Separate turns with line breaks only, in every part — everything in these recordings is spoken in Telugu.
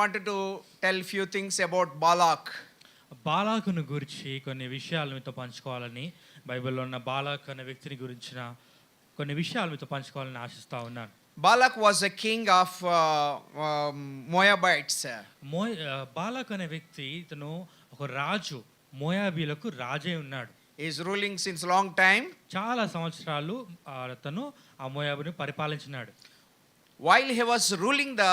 wanted to tell few things about Balak.
బాలాకును గురించి కొన్ని విషయాలు మీతో పంచుకోవాలని, బైబిల్లో ఉన్న బాలాక్ అనే వ్యక్తిని గురించిన కొన్ని విషయాలు మీతో పంచుకోవాలని ఆశిస్తా ఉన్నాను.
Balak was a king of Moabites.
బాలాక్ అనే వ్యక్తి ఇతను ఒక రాజు, మోయాబీలకు రాజై ఉన్నాడు.
He is ruling since long time.
చాలా సంవత్సరాలు అతను ఆ మోయాబుని పరిపాలించినాడు.
While he was ruling the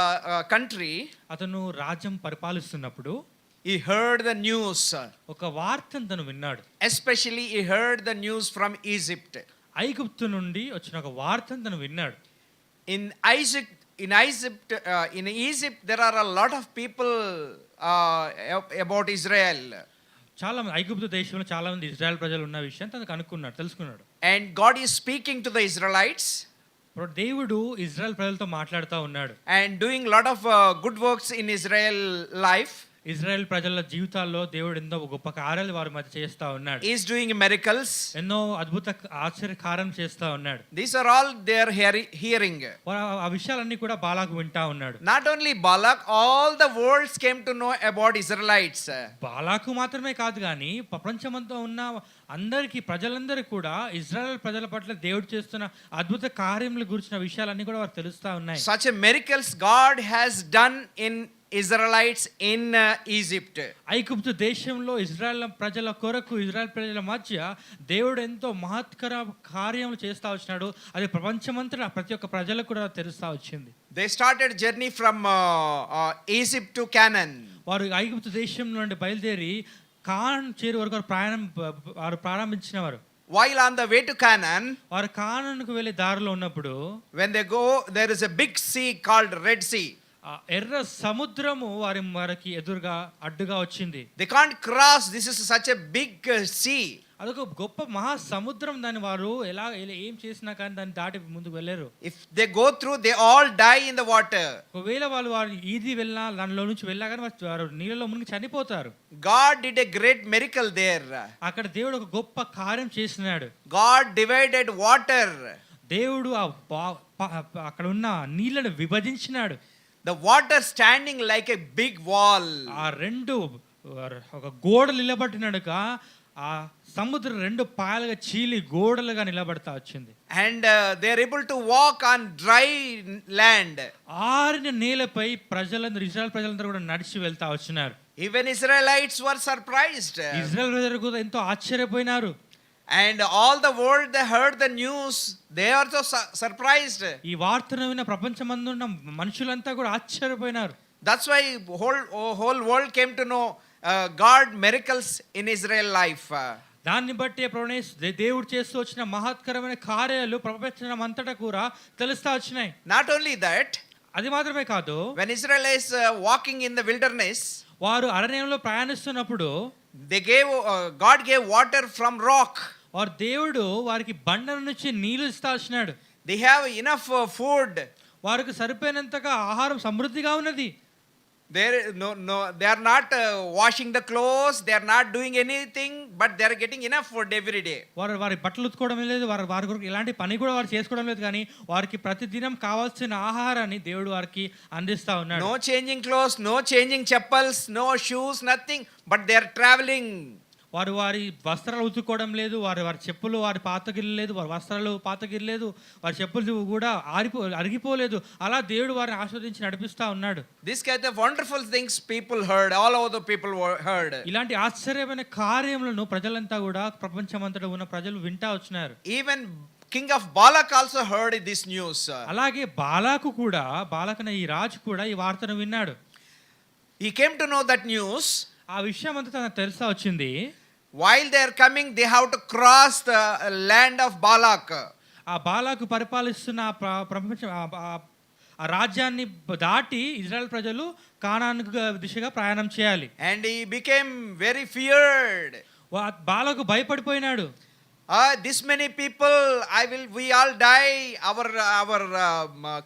country,
అతను రాజ్యం పరిపాలిస్తున్నప్పుడు
he heard the news.
ఒక వార్తను తను విన్నాడు.
Especially he heard the news from Egypt.
ఐగుప్తు నుండి వచ్చిన ఒక వార్తను తను విన్నాడు.
In Egypt there are a lot of people about Israel.
చాలా మంది ఐగుప్తు దేశంలో చాలా మంది ఇజ్రాయెల్ ప్రజలు ఉన్న విషయం తనకు తెలుసుకున్నాడు.
And God is speaking to the Israelites.
దేవుడు ఇజ్రాయెల్ ప్రజలతో మాట్లాడుతూ ఉన్నాడు.
And doing lot of good works in Israel life.
Israel ప్రజల జీవితాల్లో దేవుడు ఎన్నో గొప్ప కార్యాలు వారి మధ్య చేస్తా ఉన్నాడు.
He is doing miracles.
ఎన్నో అద్భుత ఆశ్చర్య కార్యం చేస్తా ఉన్నాడు.
These are all they are hearing.
ఆ విషయాలన్నీ కూడా బాలాకు వింటా ఉన్నాడు.
Not only Balak, all the worlds came to know about Israelites.
బాలాకు మాత్రమే కాదు కానీ ప్రపంచమంతా ఉన్న అందరికీ, ప్రజలందరికీ కూడా ఇజ్రాయెల్ ప్రజల పట్ల దేవుడు చేస్తున్న అద్భుత కార్యముల గురించిన విషయాలన్నీ కూడా వారికి తెలుస్తా ఉన్నాయి.
Such a miracles God has done in Israelites in Egypt.
ఐగుప్తు దేశంలో ఇజ్రాయెల్ ప్రజల కొరకు, ఇజ్రాయెల్ ప్రజల మధ్య దేవుడు ఎంతో మహత్కర కార్యములు చేస్తా వచ్చినాడు. అది ప్రపంచమంతటా ప్రతి ఒక్క ప్రజలకు కూడా తెలుస్తా వచ్చింది.
They started journey from Egypt to Canaan.
వారు ఐగుప్తు దేశం నుండి బయలుదేరి కానాను చేరు వరకు వారు ప్రారంభించినవారు.
While on the way to Canaan,
వారు కానానుకు వెళ్ళే దారిలో ఉన్నప్పుడు,
when they go, there is a big sea called Red Sea.
ఎర్ర సముద్రము వారికి ఎదురుగా అడ్డుగా వచ్చింది.
They can't cross. This is such a big sea.
అదొక గొప్ప మహా సముద్రం. దాన్ని వారు ఎలా ఏం చేసినా కానీ దాన్ని దాటి ముందుకు వెళ్ళారు.
If they go through, they all die in the water.
ఒకవేళ వారు ఈది వెళ్ళినా, దానిలో నుంచి వెళ్ళా కానీ వారు నీళ్ళలో మునిగి చనిపోతారు.
God did a great miracle there.
అక్కడ దేవుడు ఒక గొప్ప కార్యం చేసినాడు.
God divided water.
దేవుడు అక్కడ ఉన్న నీళ్ళను విభజించినాడు.
The water standing like a big wall.
ఆ రెండు ఒక గోడలు నిలబడినట్టుగా ఆ సముద్రం రెండు పాయలుగా చీలి గోడలుగా నిలబడతా వచ్చింది.
And they are able to walk on dry land.
ఆరిన నేలపై ఇజ్రాయెల్ ప్రజలందరూ కూడా నడిచి వెళ్తా వచ్చినారు.
Even Israelites were surprised.
Israel ప్రజలు కూడా ఎంతో ఆశ్చర్యపోయినారు.
And all the world, they heard the news. They are so surprised.
ఈ వార్తను విన్న ప్రపంచమందున్న మనుషులంతా కూడా ఆశ్చర్యపోయినారు.
That's why whole world came to know God miracles in Israel life.
దాన్ని బట్టి దేవుడు చేస్తూ వచ్చిన మహత్కరమైన కార్యాలు ప్రపంచం అంతటా కూడా తెలుస్తా వచ్చినాయి.
Not only that,
అది మాత్రమే కాదు,
when Israel is walking in the wilderness,
వారు అరణ్యంలో ప్రయాణిస్తున్నప్పుడు
God gave water from rock.
వారు దేవుడు వారికి బండ నుంచి నీళ్లు ఇస్తా వచ్చినాడు.
They have enough food.
వారికి సరిపోయినంతగా ఆహారం సమృద్ధిగా ఉన్నది.
They are not washing the clothes. They are not doing anything, but they are getting enough food every day.
వారి బట్టలు ఉతుకోవడం లేదు, వారి కొరకు ఎలాంటి పని కూడా వారు చేసుకోవడం లేదు, కానీ వారికి ప్రతిదినం కావాల్సిన ఆహారాన్ని దేవుడు వారికి అందిస్తా ఉన్నాడు.
No changing clothes, no changing chappals, no shoes, nothing, but they are traveling.
వారి వస్త్రాలు ఉతుక్కోవడం లేదు, వారి చెప్పులు పాతగిరలేదు, వారి వస్త్రాలు పాతగిరలేదు, వారి చెప్పులు కూడా అరిగిపోలేదు. అలా దేవుడు వారిని ఆస్వాదించి నడిపిస్తా ఉన్నాడు.
This kind of wonderful things people heard, all over the people heard.
ఇలాంటి ఆశ్చర్యమైన కార్యములను ప్రజలంతా కూడా ప్రపంచమంతటా ఉన్న ప్రజలు వింటా వచ్చినారు.
Even king of Balak also heard this news.
అలాగే బాలాకు అనే ఈ రాజు కూడా ఈ వార్తను విన్నాడు.
He came to know that news.
ఆ విషయం అంతా తనకు తెలుసా వచ్చింది.
While they are coming, they have to cross the land of Balak.
ఆ బాలాకు పరిపాలిస్తున్న ప్రపంచం ఆ రాజ్యాన్ని దాటి ఇజ్రాయెల్ ప్రజలు కానాను దిశగా ప్రయాణం చేయాలి.
And he became very feared.
Balak భయపడిపోయినాడు.
This many people, we all die. Our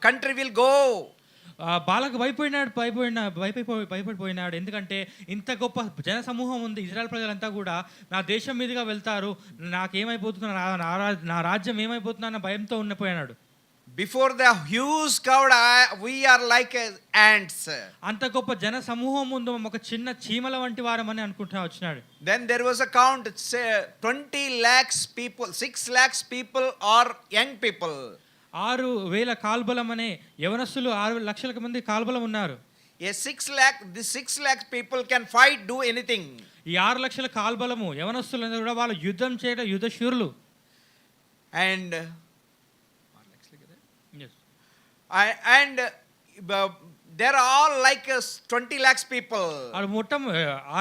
country will go.
బాలకు భయపడిపోయినాడు. ఎందుకంటే ఇంత గొప్ప జన సమూహం ఉంది, ఇజ్రాయెల్ ప్రజలంతా కూడా నా దేశం మీదుగా వెళ్తారు, నాకేమైపోతుందో, నా రాజ్యం ఏమైపోతుందో అన్న భయంతో ఉండిపోయినాడు.
Before the huge crowd, we are like ants.
అంత గొప్ప జన సమూహం ముందు ఒక చిన్న చీమల వంటి వారమని అనుకుంటా వచ్చినాడు.
Then there was a count, say 20 lakhs people, 6 lakhs people are young people.
6,000 కాల్బలం అనే యవనస్తులు 6 లక్షల మంది కాల్బలం ఉన్నారు.
This 6 lakh people can fight, do anything.
ఈ 6 లక్షల కాల్బలము యవనస్తులందరూ కూడా వాళ్ళు యుద్ధం చేయడం యుద్ధ శూరులు.
And
Yes.
and they're all like 20 lakhs people.
వాళ్ళు మొత్తం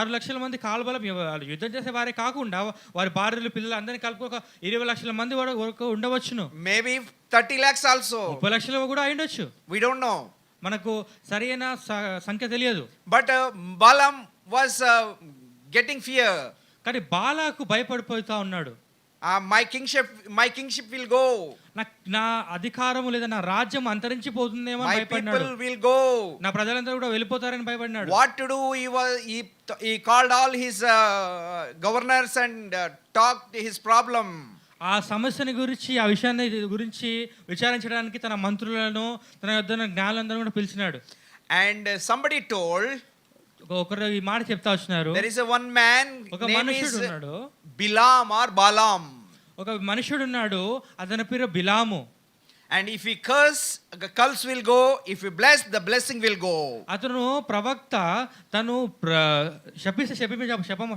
6 లక్షల మంది కాల్బలం వాళ్ళు యుద్ధం చేసే వారే కాకుండా వారి భార్యలు పిల్లలు అందరినీ కలుపు ఒక 20 లక్షల మంది వరకు ఉండవచ్చును.
Maybe 30 lakhs also.
30 లక్షలు కూడా అయ్యుండొచ్చు.
We don't know.
మనకు సరైన సంఖ్య తెలియదు.
But Balaam was getting fear.
కానీ బాలాకు భయపడిపోతా ఉన్నాడు.
My kingship will go.
నా అధికారము లేదా నా రాజ్యం అంతరించిపోతుందేమో
My
భయపడినాడు.
people will go.
నా ప్రజలందరూ కూడా వెళ్ళిపోతారని భయపడినాడు.
What to do? He called all his governors and talked his problem.
ఆ సమస్యని గురించి ఆ విషయాన్ని గురించి విచారించడానికి తన మంత్రులను తన యొద్ద జ్ఞానులందరూ కూడా పిలిచినాడు.
And somebody told,
ఒకరు ఈ మాట చెప్తా వచ్చినారు.
there is a one man,
ఒక
name
మనుషుడు
is
ఉన్నాడు.
Bilam or Balaam.
ఒక మనుషుడు ఉన్నాడు, అతని పేరు బిలాము.
And if he curse, the curse will go. If he bless, the blessing will go.
అతను ప్రవక్త, తను శపిస్తే శపం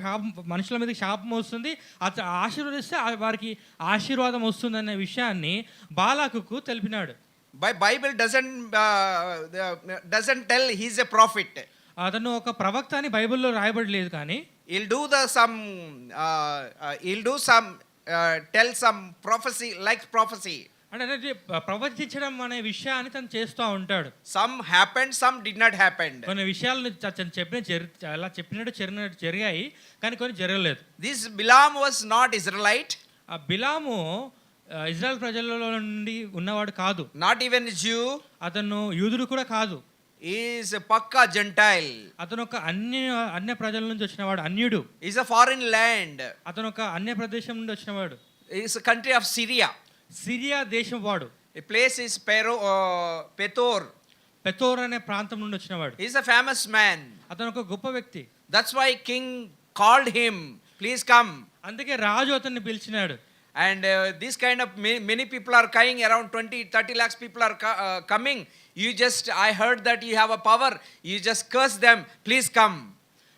మనుషుల మీదకి శాపం వస్తుంది, అతను ఆశీర్వదిస్తే వారికి ఆశీర్వాదం వస్తుంది అనే విషయాన్ని బాలాకుకు తెలిపినాడు.
Bible doesn't tell he's a prophet.
అతను ఒక ప్రవక్త అని బైబిల్లో రాయబడలేదు, కానీ
He'll tell some prophecy, like prophecy.
అంటే ప్రవచించడం అనే విషయాన్ని తను చేస్తూ ఉంటాడు.
Some happened, some did not happen.
కొన్ని విషయాలను అలా చెప్పినట్టు జరిగాయి, కానీ కొన్ని జరగలేదు.
This Bilam was not Israelite.
ఆ బిలాము ఇజ్రాయెల్ ప్రజలలో నుండి ఉన్నవాడు కాదు.
Not even a Jew.
అతను యూదుడు కూడా కాదు.
He is a pakka Gentile.
అతను ఒక అన్య ప్రజల నుంచి వచ్చినవాడు, అన్యుడు.
He is a foreign land.
అతను ఒక అన్య ప్రదేశం నుండి వచ్చినవాడు.
He is a country of Syria.
Syria దేశం వాడు.
A place is
పెతోర్ అనే ప్రాంతం నుండి వచ్చినవాడు.
He is a famous man.
అతను ఒక గొప్ప వ్యక్తి.
That's why king called him, please come.
అందుకే రాజు అతన్ని పిలిచినాడు.
And this kind of many people are coming, around 20-30 lakhs people are coming. I heard that you have a power, you just curse them, please come.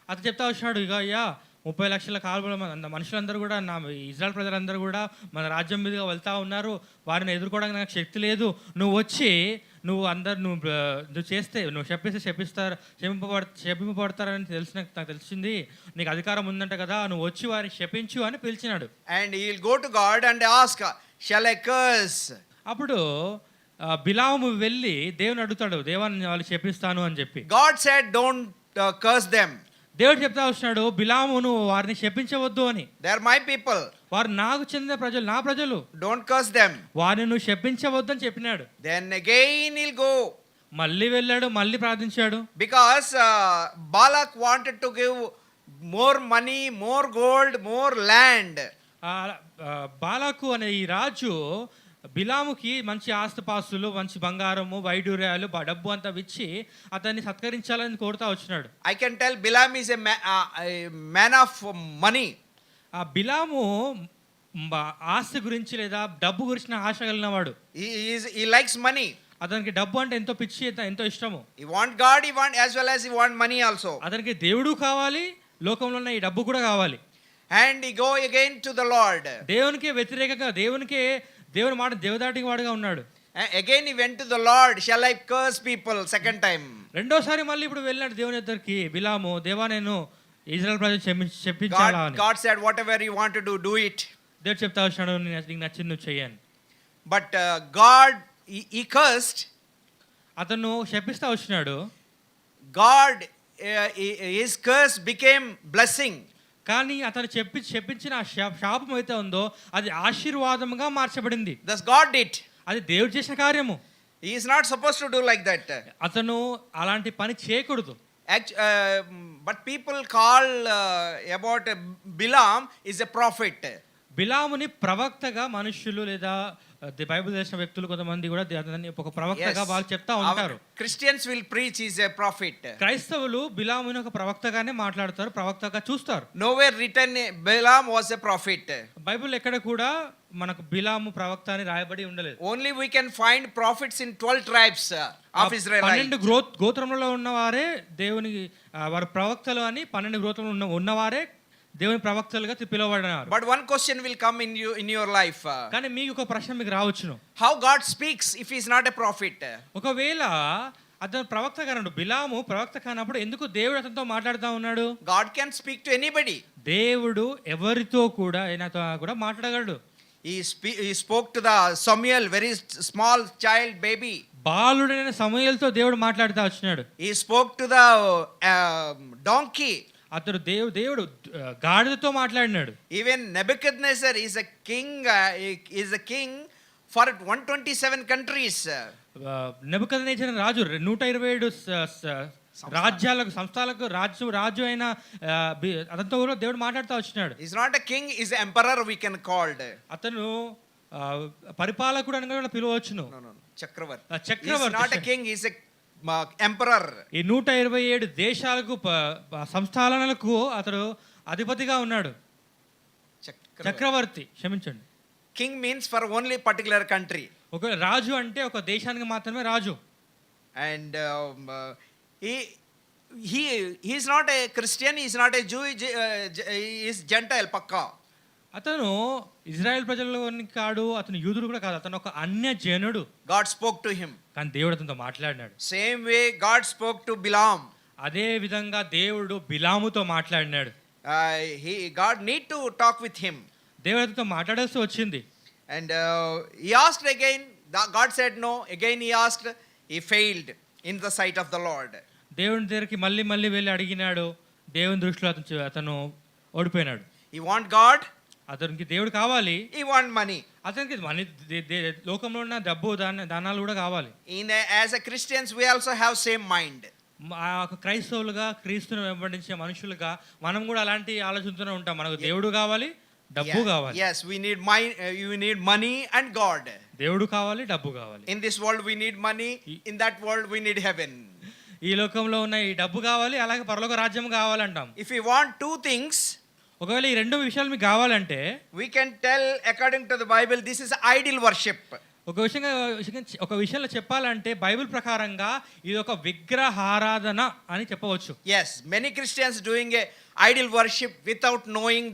అతను చెప్తా వచ్చినాడు, ఇక అయ్యా 30 లక్షల కాల్బలం మనుషులందరూ కూడా నా ఇజ్రాయెల్ ప్రజలందరూ కూడా మన రాజ్యం మీదుగా వెళ్తా ఉన్నారు, వారిని ఎదుర్కోవడానికి నాకు శక్తి లేదు, నువ్వు వచ్చి నువ్వు చేస్తే నువ్వు శపింపబడతారని నాకు తెలిసింది, నీకు అధికారం ఉందంట కదా, నువ్వు వచ్చి వారిని శపించు అని పిలిచినాడు.
And he will go to God and ask, shall I curse?
అప్పుడు బిలాము వెళ్ళి దేవుని అడుగుతాడు, దేవాన్ని వాళ్ళు శపిస్తాను అని చెప్పి.
God said, don't curse them.
దేవుడు చెప్తా వస్తున్నాడు, బిలాము నువ్వు వారిని శపించవద్దు అని.
They are my people.
వారు నాకు చెందిన ప్రజలు, నా ప్రజలు,
don't curse them.
వారిని నువ్వు శపించవద్దు అని చెప్పినాడు.
Then again he'll go.
మళ్ళీ వెళ్ళాడు, మళ్ళీ ప్రార్థించాడు.
Because Balak wanted to give more money, more gold, more land.
బాలాకు అనే ఈ రాజు బిలాముకి మంచి ఆస్తిపాస్తులు, మంచి బంగారము, వైడూర్యాలు, డబ్బు అంతా ఇచ్చి అతన్ని సత్కరించాలని కోరుతా వచ్చినాడు.
I can tell Bilam is a man of money.
ఆ బిలాము ఆస్తి గురించి లేదా డబ్బు గురించి ఆశ కలిగినవాడు.
He likes money.
అతనికి డబ్బు అంటే ఎంతో పిచ్చి, ఎంతో ఇష్టము.
He want God, he want as well as he want money also.
అతనికి దేవుడు కావాలి, లోకంలో ఉన్న ఈ డబ్బు కూడా కావాలి.
And he go again to the Lord.
దేవునికి వ్యతిరేకంగా, దేవుని మాట దేవదాటి వాడుగా ఉన్నాడు.
Again he went to the Lord, shall I curse people? Second time.
రెండోసారి మళ్ళీ ఇప్పుడు వెళ్ళాడు దేవుని దగ్గరికి బిలాము, దేవా నేను ఇజ్రాయెల్ ప్రజలు చెప్పించాలా అని.
God said, whatever you want to do, do it.
దేవుడు చెప్తా వచ్చాడు, నీకు నచ్చింది నువ్వు చెయ్యని.
But God, he cursed.
అతను శపిస్తా వచ్చినాడు.
God, his curse became blessing.
కానీ అతను చెప్పించిన శాపం అయితే ఉందో అది ఆశీర్వాదంగా మార్చబడింది.
Thus God did.
అది దేవుడు చేసిన కార్యము.
He is not supposed to do like that.
అతను అలాంటి పని చేయకూడదు.
But people call about Bilam is a prophet.
బిలాముని ప్రవక్తగా మనుషులు లేదా బైబిల్ తెలిసిన వ్యక్తులు కొంతమంది కూడా అతన్ని ఒక ప్రవక్తగా వాళ్ళు చెప్తా
Our
ఉంటారు.
Christians will preach he's a prophet.
క్రైస్తవులు బిలాముని ఒక ప్రవక్తగానే మాట్లాడతారు, ప్రవక్తగా చూస్తారు.
Nowhere written Balaam was a prophet.
Bible ఎక్కడ కూడా మనకు బిలాము ప్రవక్త అని రాయబడి ఉండలేదు.
Only we can find prophets in 12 tribes of Israel.
12 గోత్రములలో ఉన్నవారే దేవుని వారి ప్రవక్తలు అని 12 గోత్రములు ఉన్నవారే దేవుని ప్రవక్తలుగా పిలువబడినారు.
But one question will come in your life.
కానీ మీకు ఒక ప్రశ్న మీకు రావచ్చును.
How God speaks if he is not a prophet?
ఒకవేళ అతను ప్రవక్త కానప్పుడు, బిలాము ప్రవక్త కానప్పుడు ఎందుకు దేవుడు అతనితో మాట్లాడుతూ ఉన్నాడు?
God can speak to anybody.
దేవుడు ఎవరితో కూడా అయినాతో కూడా మాట్లాడగలడు.
He spoke to the Samuel, very small child baby.
బాలుడైన సమూయేలుతో దేవుడు మాట్లాడుతూ వచ్చినాడు.
He spoke to the donkey.
అతడు దేవుడు గాడిదతో మాట్లాడినాడు.
Even Nebuchadnezzar is a king for 127 countries.
Nebuchadnezzar రాజు 127 రాజ్యాలకు సంస్థాలకు రాజు అయిన అతనితో కూడా దేవుడు మాట్లాడుతూ వచ్చినాడు.
He's not a king, he's an emperor we can called.
అతను పరిపాలకుడు అని కూడా పిలవచ్చును.
No. Chakravarti.
Chakravarthi.
He's not a king, he's a emperor.
ఈ 127 దేశాలకు సంస్థానాలకు అతడు అధిపతిగా ఉన్నాడు. చక్రవర్తి, క్షమించండి.
King means for only particular country.
ఒక రాజు అంటే ఒక దేశానికి మాత్రమే రాజు.
And he is not a Christian, he is not a Jew, he is Gentile pakka.
అతను ఇజ్రాయెల్ ప్రజల్లోని కాడు, అతను యూదుడు కూడా కాదు, అతను ఒక అన్యజనుడు.
God spoke to him.
కానీ దేవుడు అతనితో మాట్లాడినాడు.
Same way God spoke to Balaam.
అదే విధంగా దేవుడు బిలాముతో మాట్లాడినాడు.
God need to talk with him.
దేవుడు అతనితో మాట్లాడాల్సి వచ్చింది.
And he asked again, God said no. Again he asked, he failed in the sight of the Lord.
దేవుని దగ్గరికి మళ్ళీ వెళ్ళి అడిగినాడు. దేవుని దృష్టిలో అతను ఓడిపోయినాడు.
He want God.
అతనికి దేవుడు కావాలి.
He want money.
అతనికి లోకంలో ఉన్న డబ్బు దానాలు కూడా కావాలి.
As a Christians we also have same mind.
క్రైస్తవులుగా, క్రీస్తును వెంబడించే మనుషులుగా మనం కూడా అలాంటి ఆలోచనతోనే ఉంటాం. మనకు దేవుడు కావాలి, డబ్బు కావాలి.
Yes, we need money and God.
దేవుడు కావాలి, డబ్బు కావాలి.
In this world we need money, in that world we need heaven.
ఈ లోకంలో ఉన్న ఈ డబ్బు కావాలి, అలాగే పరలోక రాజ్యం కావాలంటాం.
If we want two things,
ఒకవేళ ఈ రెండు విషయాలు మీకు కావాలంటే
we can tell according to the Bible this is idol worship.
ఒక విషయంలో చెప్పాలంటే బైబిల్ ప్రకారంగా ఇది ఒక విగ్రహారాధన అని చెప్పవచ్చు.
Yes, many Christians doing a idol worship without knowing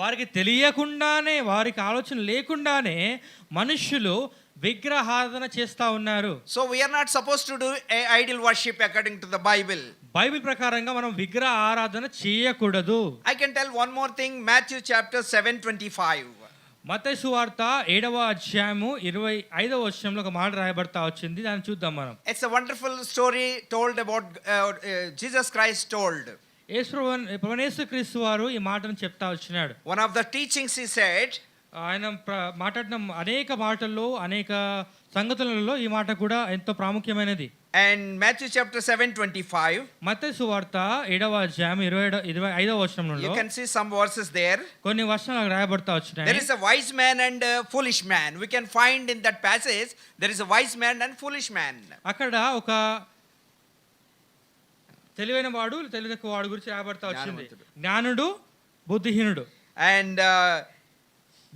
వారికి తెలియకుండానే, వారికి ఆలోచన లేకుండానే మనుషులు విగ్రహారాధన చేస్తా ఉన్నారు.
So we are not supposed to do a idol worship according to the Bible.
Bible ప్రకారంగా మనం విగ్రహ ఆరాధన చేయకూడదు.
I can tell one more thing. Matthew chapter 7:25.
మత్తయి సువార్త 7వ అధ్యాయము 25వ వచనంలో ఒక మాట రాయబడతా వచ్చింది. దాన్ని చూద్దాం మనం.
It's a wonderful story told about Jesus Christ told.
యేసు క్రీస్తు వారు ఈ మాటను చెప్తా వచ్చినాడు.
One of the teachings he said,
ఆయన మాట్లాడిన అనేక మాటల్లో, అనేక సంగతులలో ఈ మాట కూడా ఎంతో ప్రాముఖ్యమైనది.
And Matthew chapter 7:25.
మత్తయి సువార్త 7వ అధ్యాయం 25వ వచనంలో
You can see some verses there.
కొన్ని వచనాలు రాయబడతా వచ్చినాయి.
There is a wise man and a foolish man. We can find in that passage there is a wise man and foolish man.
అక్కడ ఒక తెలివైన వాడు, తెలివి తక్కువ వాడు గురించి రాయబడతా వచ్చింది. జ్ఞానుడు, బుద్ధిహీనుడు.
And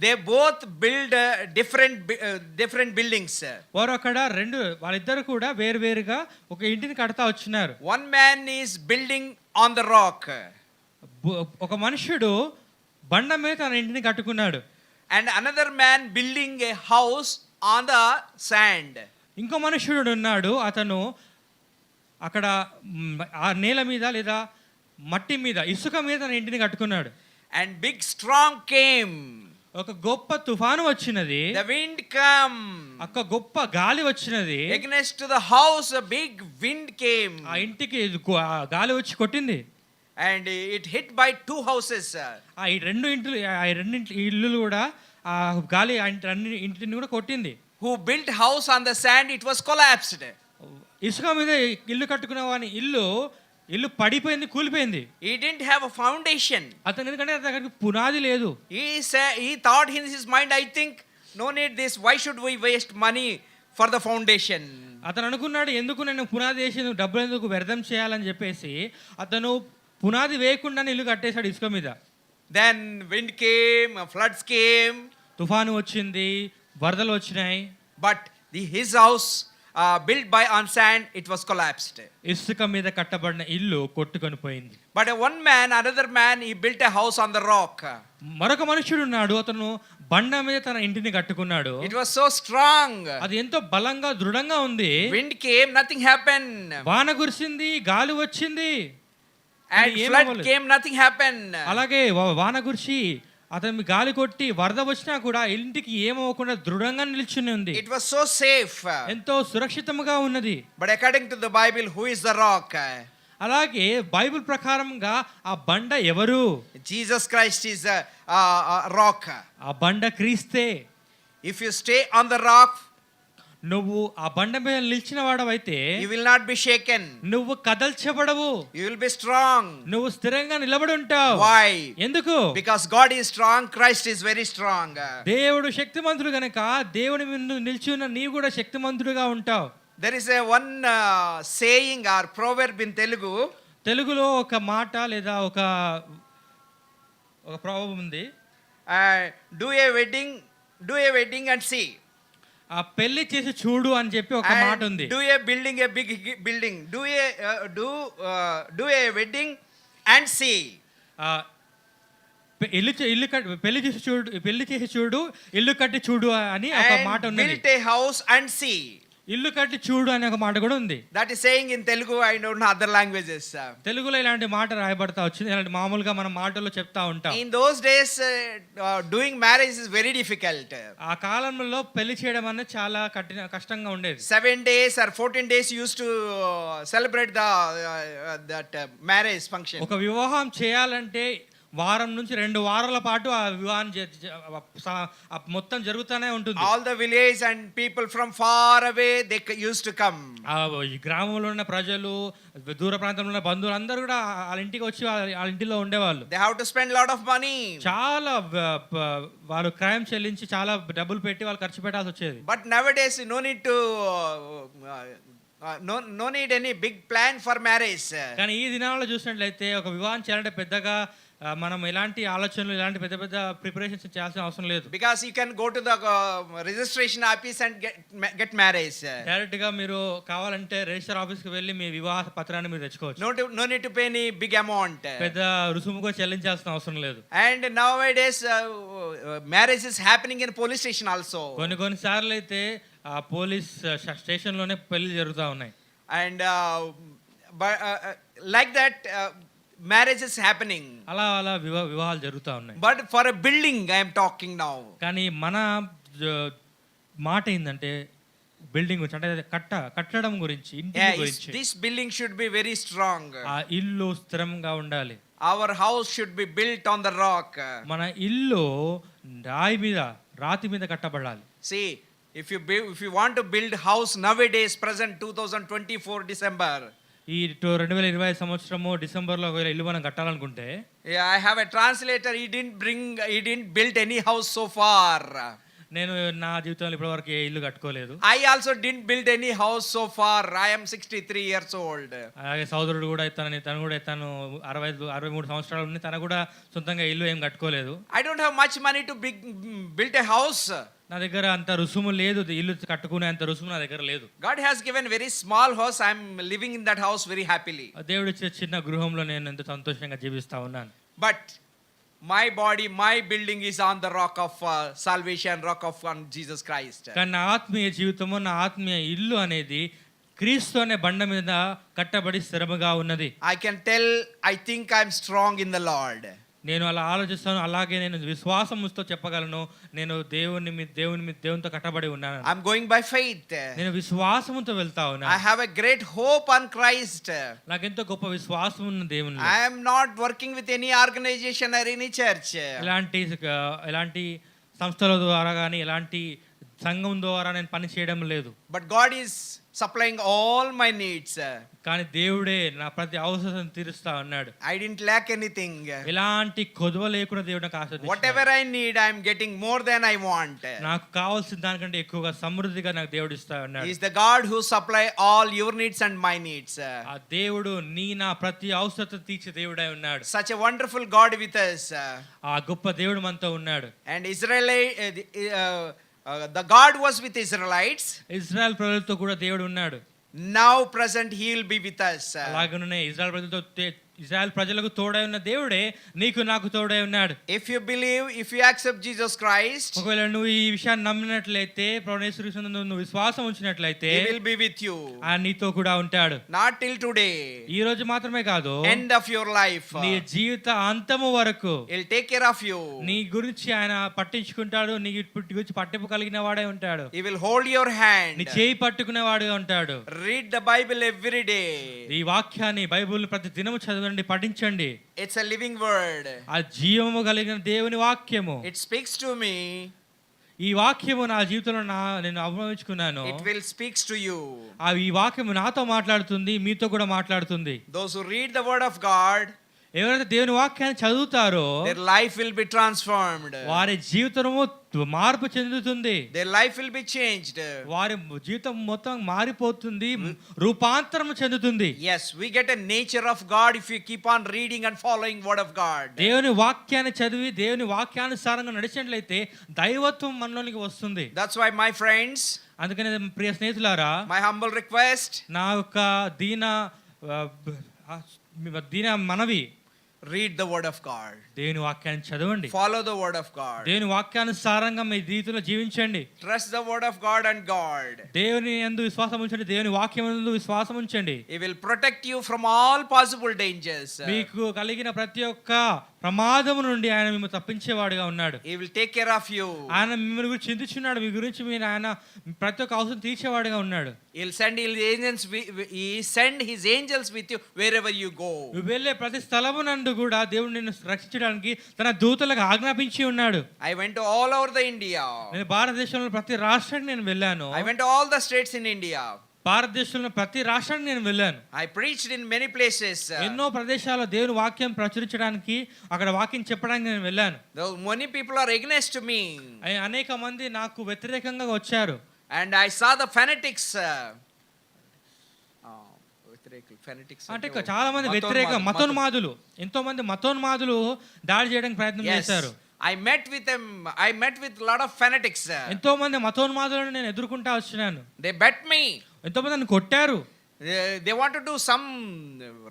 they both build different buildings.
వారు అక్కడ వాళ్ళిద్దరు కూడా వేరువేరుగా ఒక ఇంటిని కడతా వచ్చినారు.
One man is building on the rock.
ఒక మనుషుడు బండ మీద తన ఇంటిని కట్టుకున్నాడు.
And another man building a house on the sand.
ఇంకో మనుషుడు ఉన్నాడు, అతను అక్కడ ఆ నేల మీద లేదా మట్టి మీద, ఇసుక మీద తన ఇంటిని కట్టుకున్నాడు.
And big storm came.
ఒక గొప్ప తుఫాను వచ్చినది.
The wind come.
ఒక గొప్ప గాలి వచ్చినది.
Against to the house a big wind came.
ఆ ఇంటికి గాలి వచ్చి కొట్టింది.
And it hit by two houses.
ఆ రెండు ఇల్లులు కూడా ఆ గాలి ఇంటిని కూడా కొట్టింది.
Who built house on the sand, it was collapsed.
ఇసుక మీద ఇల్లు కట్టుకున్న వాని ఇల్లు పడిపోయింది, కూలిపోయింది.
He didn't have a foundation.
అతను ఎందుకంటే అతనికి పునాది లేదు.
He thought in his mind, I think no need this. Why should we waste money for the foundation?
అతను అనుకున్నాడు, ఎందుకు నేను పునాది వేసి డబ్బులు ఎందుకు వ్యర్థం చేయాలని చెప్పేసి అతను పునాది వేయకుండానే ఇల్లు కట్టేశాడు ఇసుక మీద.
Then wind came, floods came,
తుఫాను వచ్చింది, వరదలు వచ్చినాయి.
but his house built by on sand, it was collapsed.
ఇసుక మీద కట్టబడిన ఇల్లు కొట్టుకొని పోయింది.
But another man, he built a house on the rock.
మరొక మనుషుడు ఉన్నాడు, అతను బండ మీద తన ఇంటిని కట్టుకున్నాడు.
It was so strong.
అది ఎంతో బలంగా దృఢంగా ఉంది.
Wind came, nothing happened.
వాన కురిసింది, గాలి వచ్చింది,
And flood came, nothing happened.
అలాగే వాన కురిసి అతని గాలి కొట్టి వరద వచ్చినా కూడా ఇంటికి ఏమవ్వకుండా దృఢంగా నిల్చుని ఉంది.
It was so safe.
ఎంతో సురక్షితంగా ఉన్నది.
But according to the Bible, who is the rock?
అలాగే బైబిల్ ప్రకారంగా ఆ బండ ఎవరు?
Jesus Christ is a rock.
ఆ బండ క్రీస్తే.
If you stay on the rock,
నువ్వు ఆ బండ మీద నిలిచిన వాడవైతే
you will not be shaken.
నువ్వు కదల్చబడవు.
You will be strong.
నువ్వు స్థిరంగా నిలబడి ఉంటావు.
Why?
ఎందుకు?
Because God is strong, Christ is very strong.
దేవుడు శక్తిమంతుడు గనుక దేవుని ముందు నిలిచి ఉన్న నీవు కూడా శక్తిమంతుడుగా ఉంటావు.
There is one saying or proverb in Telugu.
తెలుగులో ఒక మాట లేదా ఒక ప్రావర్బ్ ఉంది.
Do a wedding and see.
ఆ పెళ్లి చేసి చూడు అని చెప్పి ఒక మాట ఉంది.
Do a big building. Do a wedding and see.
పెళ్లి చేసి చూడు, ఇల్లు కట్టి చూడు అని ఒక మాట ఉంది.
Build a house and see.
ఇల్లు కట్టి చూడు అనే ఒక మాట కూడా ఉంది.
That is saying in Telugu, I don't know other languages.
తెలుగులో ఇలాంటి మాట రాయబడతా వచ్చింది. ఇలాంటి మామూలుగా మనం మాటల్లో చెప్తా ఉంటాం.
In those days, doing marriage is very difficult.
ఆ కాలంలో పెళ్లి చేయడం అనేది చాలా కష్టంగా ఉండేది.
7 days or 14 days used to celebrate that marriage function.
ఒక వివాహం చేయాలంటే వారం నుంచి 2 వారాల పాటు ఆ వివాహం మొత్తం జరుగుతూనే ఉంటుంది.
All the village and people from far away, they used to come.
ఈ గ్రామంలో ఉన్న ప్రజలు, దూర ప్రాంతంలో ఉన్న బంధువులు అందరూ కూడా వాళ్ళ ఇంటికి వచ్చి వాళ్ళ ఇంటిలో ఉండేవాళ్ళు.
They have to spend lot of money.
చాలా వాళ్ళు క్రయం చెల్లించి చాలా డబ్బులు పెట్టి వాళ్ళు ఖర్చు పెట్టాల్సి వచ్చేది.
But nowadays no need to no need any big plan for marriage.
కానీ ఈ దినాల్లో చూసినట్లయితే ఒక వివాహం చేయాలంటే పెద్దగా మనం ఎలాంటి ఆలోచనలు, ఇలాంటి పెద్ద పెద్ద ప్రిపరేషన్స్ చేయాల్సిన అవసరం లేదు.
Because you can go to the registration office and get marriage.
Direct గా మీరు కావాలంటే రిజిస్టర్ ఆఫీస్ కి వెళ్ళి మీ వివాహ పత్రాన్ని మీరు తెచ్చుకోవచ్చు.
No need to pay any big amount.
పెద్ద రుసుము కూడా చెల్లించాల్సిన అవసరం లేదు.
And nowadays marriage is happening in police station also.
కొన్ని సార్లు అయితే ఆ పోలీస్ స్టేషన్ లోనే పెళ్లి జరుగుతూ ఉన్నాయి.
And like that marriage is happening.
అలా వివాహాలు జరుగుతూ ఉన్నాయి.
But for a building I am talking now.
కానీ మన మాట ఏంటంటే బిల్డింగ్ గురించి, అంటే కట్టడం గురించి, ఇంటి గురించి.
This building should be very strong.
ఆ ఇల్లు స్థిరంగా ఉండాలి.
Our house should be built on the rock.
మన ఇల్లు రాతి మీద కట్టబడాలి.
See, if you want to build house nowadays, present 2024 December,
ఈ 2020 సంవత్సరము డిసెంబర్లో ఒకవేళ ఇల్లు మనం కట్టాలనుకుంటే,
I have a translator, he didn't build any house so far.
నేను నా జీవితంలో ఇప్పటివరకు ఏ ఇల్లు కట్టుకోలేదు.
I also didn't build any house so far. I am 63 years old.
అలాగే సోదరుడు కూడా తను 63 సంవత్సరాలు ఉంది, తను కూడా సొంతంగా ఇల్లు ఏం కట్టుకోలేదు.
I don't have much money to build a house.
నా దగ్గర అంత రుసుము లేదు, ఇల్లు కట్టుకునే అంత రుసుము నా దగ్గర లేదు.
God has given very small house. I am living in that house very happily.
దేవుడు ఇచ్చే చిన్న గృహంలో నేను ఎంతో సంతోషంగా జీవిస్తా ఉన్నాను.
But my body, my building is on the rock of salvation, rock of Jesus Christ.
కానీ నా ఆత్మీయ జీవితము, నా ఆత్మీయ ఇల్లు అనేది క్రీస్తు అనే బండ మీద కట్టబడి స్థిరముగా ఉన్నది.
I can tell, I think I am strong in the Lord.
నేను అలా ఆలోచిస్తాను. అలాగే నేను విశ్వాసముతో చెప్పగలను, నేను దేవునితో కట్టబడి ఉన్నాను.
I'm going by faith.
నేను విశ్వాసముతో వెళ్తా ఉన్నాను.
I have a great hope on Christ.
నాకు ఎంతో గొప్ప విశ్వాసం ఉన్న దేవునిలో.
I am not working with any organization or any church.
ఎలాంటి సంస్థల ద్వారా కానీ ఎలాంటి సంఘం ద్వారా నేను పని చేయడం లేదు.
But God is supplying all my needs.
కానీ దేవుడే నా ప్రతి అవసరం తీరుస్తా ఉన్నాడు.
I didn't lack anything.
ఎలాంటి కొదువ లేకుండా దేవుడు నాకు ఆశీర్వదించాడు.
Whatever I need, I am getting more than I want.
నాకు కావాల్సిన దానికంటే ఎక్కువగా సమృద్ధిగా నాకు దేవుడు ఇస్తా ఉన్నాడు.
He is the God who supply all your needs and my needs.
ఆ దేవుడు నా ప్రతి అవసరత తీర్చే దేవుడై ఉన్నాడు.
Such a wonderful God with us.
ఆ గొప్ప దేవుడు మనతో ఉన్నాడు.
And the God was with Israelites.
Israel ప్రజలతో కూడా దేవుడు ఉన్నాడు.
Now present he will be with us.
అలాగనే ఇజ్రాయెల్ ప్రజలకు తోడై ఉన్న దేవుడే నీకు నాకు తోడై ఉన్నాడు.
If you believe, if you accept Jesus Christ,
ఒకవేళ నువ్వు ఈ విషయాన్ని నమ్మినట్లయితే, ప్రభువైన యేసుక్రీస్తునందు నువ్వు విశ్వాసం ఉంచినట్లయితే,
he will be with you.
ఆయన నీతో కూడా ఉంటాడు.
Not till today.
ఈ రోజు మాత్రమే కాదు,
end of your life.
నీ జీవిత అంతము వరకు
he'll take care of you.
నీ గురించి ఆయన పట్టించుకుంటాడు. నీ గురించి పట్టింపు కలిగిన వాడే ఉంటాడు.
he will hold your hand.
నీ చేయి పట్టుకునే వాడుగా ఉంటాడు.
read the Bible every day.
ఈ వాక్యాన్ని, బైబిల్ ప్రతి దినము చదవండి, పఠించండి.
it's a living word.
ఆ జీవము కలిగిన దేవుని వాక్యము.
it speaks to me.
ఈ వాక్యము నా జీవితంలో నేను అనుభవించుకున్నాను.
it will speaks to you.
ఈ వాక్యము నాతో మాట్లాడుతుంది, మీతో కూడా మాట్లాడుతుంది.
those who read the word of God,
ఎవరైతే దేవుని వాక్యాన్ని చదువుతారో
their life will be transformed.
వారి జీవితము మార్పు చెందుతుంది.
their life will be changed.
వారి జీవితం మొత్తం మారిపోతుంది, రూపాంతరం చెందుతుంది.
yes, we get a nature of God if we keep on reading and following word of God.
దేవుని వాక్యాన్ని చదివి దేవుని వాక్యానుసారంగా నడిచినట్లయితే దైవత్వం మనలోనికి వస్తుంది.
that's why my friends,
అందుకనే ప్రియ స్నేహితులారా,
my humble request,
నా యొక్క దీన మనవి,
read the word of God.
దేవుని వాక్యాన్ని చదవండి.
follow the word of God.
దేవుని వాక్యానుసారంగా మీ జీవితంలో జీవించండి.
trust the word of God and God.
దేవుని యందు విశ్వాసం ఉంచండి. దేవుని వాక్యం యందు విశ్వాసం ఉంచండి.
he will protect you from all possible dangers.
మీకు కలిగిన ప్రతి ఒక్క ప్రమాదము నుండి ఆయన మిమ్మల్ని తప్పించేవాడుగా ఉన్నాడు.
he will take care of you.
ఆయన మిమ్మల్ని గురించి చింతించున్నాడు. మీ గురించి ఆయన ప్రతి ఒక్క అవసరం తీర్చేవాడుగా ఉన్నాడు.
he'll send his angels with you wherever you go.
నువ్వు వెళ్ళే ప్రతి స్థలమునందు కూడా దేవుడు నిన్ను రక్షించడానికి తన దూతలకు ఆజ్ఞాపించి ఉన్నాడు.
I went to all over the India.
నేను భారతదేశంలో ప్రతి రాష్ట్రానికి నేను వెళ్ళాను.
I went to all the states in India.
భారతదేశంలో ప్రతి రాష్ట్రానికి నేను వెళ్ళాను.
I preached in many places.
ఎన్నో ప్రదేశాల్లో దేవుని వాక్యం ప్రచురించడానికి, అక్కడ వాక్యం చెప్పడానికి నేను వెళ్ళాను.
Though many people are against me.
అనేక మంది నాకు వ్యతిరేకంగా వచ్చారు.
And I saw the fanatics.
అంటే చాలా మంది వ్యతిరేక మతోన్మాదులు, ఎంతో మంది మతోన్మాదులు దాడి చేయడానికి ప్రయత్నం చేశారు.
I met with lot of fanatics.
ఎంతో మంది మతోన్మాదులను నేను ఎదుర్కొంటా వచ్చినాను.
they bet me.
ఎంతో మంది నన్ను కొట్టారు.
they want to do some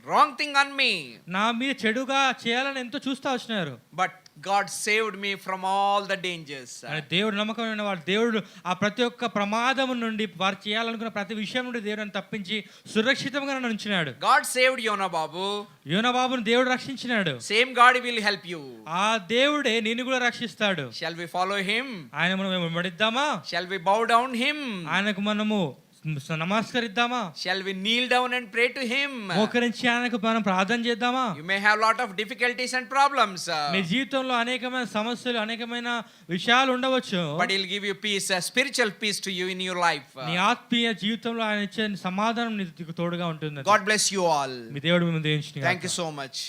wrong thing on me.
నా మీద చెడుగా చేయాలని ఎంతో చూస్తా వచ్చినారు.
but God saved me from all the dangers.
దేవుడు నమ్మకమైన వాడు. దేవుడు ఆ ప్రతి ఒక్క ప్రమాదం నుండి, వారు చేయాలనుకున్న ప్రతి విషయం నుండి దేవుడు తప్పించి సురక్షితంగా నన్ను ఉంచినాడు.
God saved Yona Babu.
యోనా బాబును దేవుడు రక్షించినాడు.
same God will help you.
ఆ దేవుడే నిన్ను కూడా రక్షిస్తాడు.
shall we follow him?
ఆయన మనం వెంబడిద్దామా?
shall we bow down him?
ఆయనకు మనము నమస్కరిద్దామా?
shall we kneel down and pray to him?
మోకరించి ఆయనకు మనం ప్రార్థన చేద్దామా?
you may have lot of difficulties and problems.
నీ జీవితంలో అనేకమైన సమస్యలు, అనేకమైన విషయాలు ఉండవచ్చు.
but he'll give you peace, a spiritual peace to you in your life.
నీ ఆత్మీయ జీవితంలో ఆయన ఇచ్చే సమాధానం నీకు తోడుగా ఉంటుంది.
God bless you all.
మీ దేవుడు మిమ్మల్ని దీవించును గాక.
thank you so much.